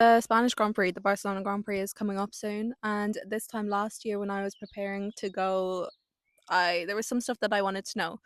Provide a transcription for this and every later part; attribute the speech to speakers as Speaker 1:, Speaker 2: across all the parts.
Speaker 1: The Spanish Grand Prix, the Barcelona Grand Prix is coming up soon, and this time last year when I was preparing to go, I there was some stuff that I wanted to know.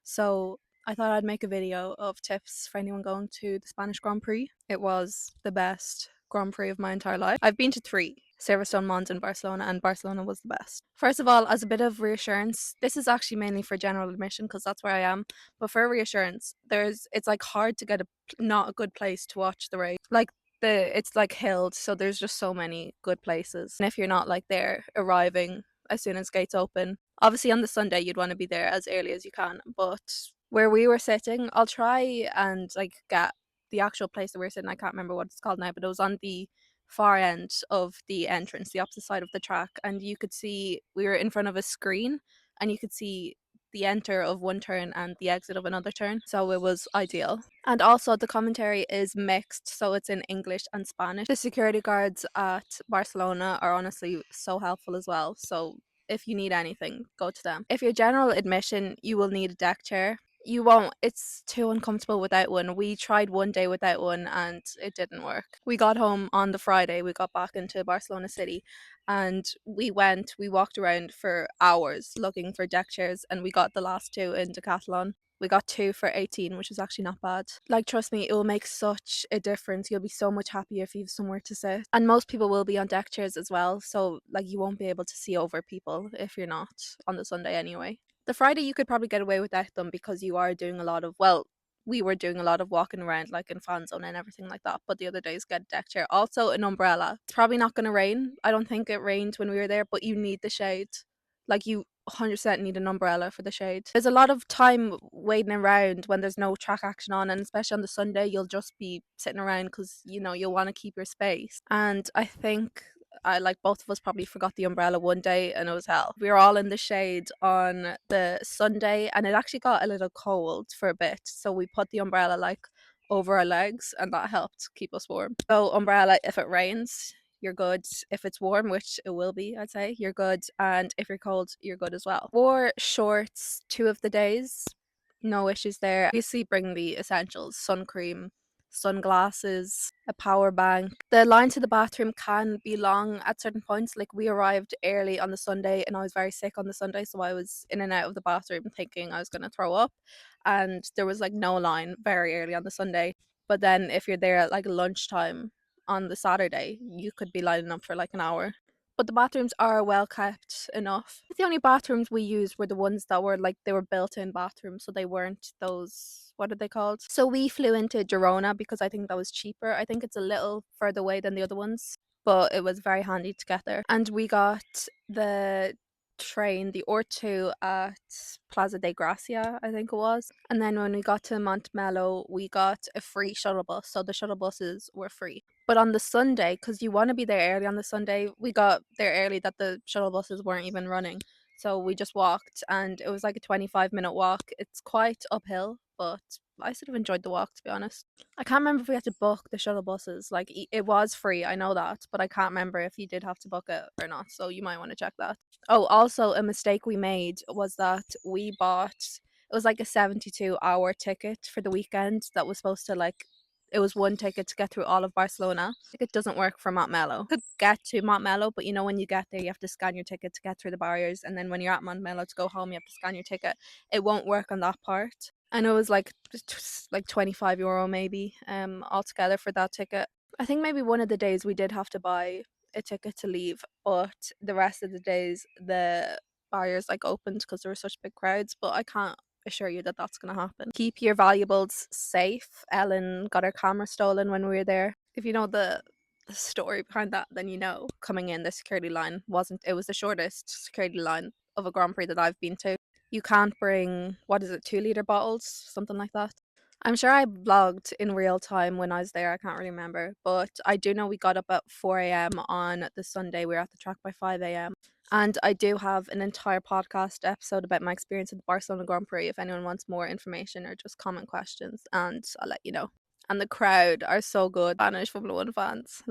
Speaker 1: So I thought I'd make a video of tips for anyone going to the Spanish Grand Prix. It was the best Grand Prix of my entire life. I've been to three, Silverstone, Mons, and Barcelona was the best. First of all, as a bit of reassurance, this is actually mainly for general admission because that's where I am. But for reassurance, it's like hard to get not a good place to watch the race. Like it's like held, so there's just so many good places. And if you're not like there arriving as soon as gates open, obviously on the Sunday you'd want to be there as early as you can. But where we were sitting, I'll try and like get the actual place that we are sitting. I can't remember what it's called now, but it was on the far end of the entrance, the opposite side of the track, and you could see we were in front of a screen, and you could see the enter of one turn and the exit of another turn. So it was ideal. And also the commentary is mixed, so it's in English and Spanish. The security guards at Barcelona are honestly so helpful as well. So if you need anything, go to them. If you're general admission, you will need a deck chair. You won't, it's too uncomfortable without one. We tried one day without one and it didn't work. We got home on the Friday, we got back into Barcelona City, and we walked around for hours looking for deck chairs, and we got the last two in Decathlon. We got two for 18, which is actually not bad. Like, trust me, it will make such a difference. You'll be so much happier if you have somewhere to sit. And most people will be on deck chairs as well, so like you won't be able to see over people if you're not on the Sunday anyway. The Friday you could probably get away without them because you are doing a lot of, well, we were doing a lot of walking around like in fan zone and everything like that. But the other days get a deck chair. Also an umbrella. It's probably not gonna rain. I don't think it rained when we were there, but you need the shade. Like you 100% need an umbrella for the shade. There's a lot of time waiting around when there's no track action on, and especially on the Sunday, you'll just be sitting around because you'll want to keep your space. And I think I like both of us probably forgot the umbrella one day and it was hell. We were all in the shade on the Sunday and it actually got a little cold for a bit. So we put the umbrella like over our legs and that helped keep us warm. So umbrella if it rains, you're good. If it's warm, which it will be, I'd say, you're good. And if you're cold, you're good as well. Wore shorts 2 of the days. No issues there. Obviously bring the essentials, sun cream, sunglasses, a power bank. The line to the bathroom can be long at certain points. Like we arrived early on the Sunday and I was very sick on the Sunday, so I was in and out of the bathroom thinking I was going to throw up. And there was like no line very early on the Sunday. But then if you're there at like lunchtime on the Saturday, you could be lining up for like an hour. But the bathrooms are well kept enough. The only bathrooms we used were the ones that were like they were built-in bathrooms, so they weren't those, what are they called? So we flew into Girona because I think that was cheaper. I think it's a little further away than the other ones, but it was very handy to get there. And we got the train, the R2 at Plaza de Gracia, I think it was. And then when we got to Montmello, we got a free shuttle bus. So the shuttle buses were free. But on the Sunday, because you want to be there early on the Sunday, we got there early that the shuttle buses weren't even running. So we just walked and it was like a 25-minute walk. It's quite uphill, but I sort of enjoyed the walk to be honest. I can't remember if we had to book the shuttle buses. Like it was free, I know that, but I can't remember if you did have to book it or not. So you might want to check that. Oh, also a mistake we made was that we bought it was like a 72-hour ticket for the weekend that was supposed to like it was one ticket to get through all of Barcelona. It doesn't work for Montmello. You could get to Montmello, but when you get there, you have to scan your ticket to get through the barriers, and then when you're at Montmello to go home, you have to scan your ticket. It won't work on that part. And it was like 25 € maybe altogether for that ticket. I think maybe one of the days we did have to buy a ticket to leave, but the rest of the days the barriers like opened because there were such big crowds. But I can't assure you that that's going to happen. Keep your valuables safe. Ellen got her camera stolen when we were there. If you know the story behind that, then coming in the security line wasn't it was the shortest security line of a Grand Prix that I've been to. You can't bring, what is it, 2-liter bottles, something like that. I'm sure I vlogged in real time when I was there. I can't really remember, but I do know we got up at 4 a.m. on the Sunday. We were at the track by 5 a.m. And I do have an entire podcast episode about my experience at the Barcelona Grand Prix if anyone wants more information or just comment questions, and I'll let you know. And the crowd are so good. Spanish Formula One fans.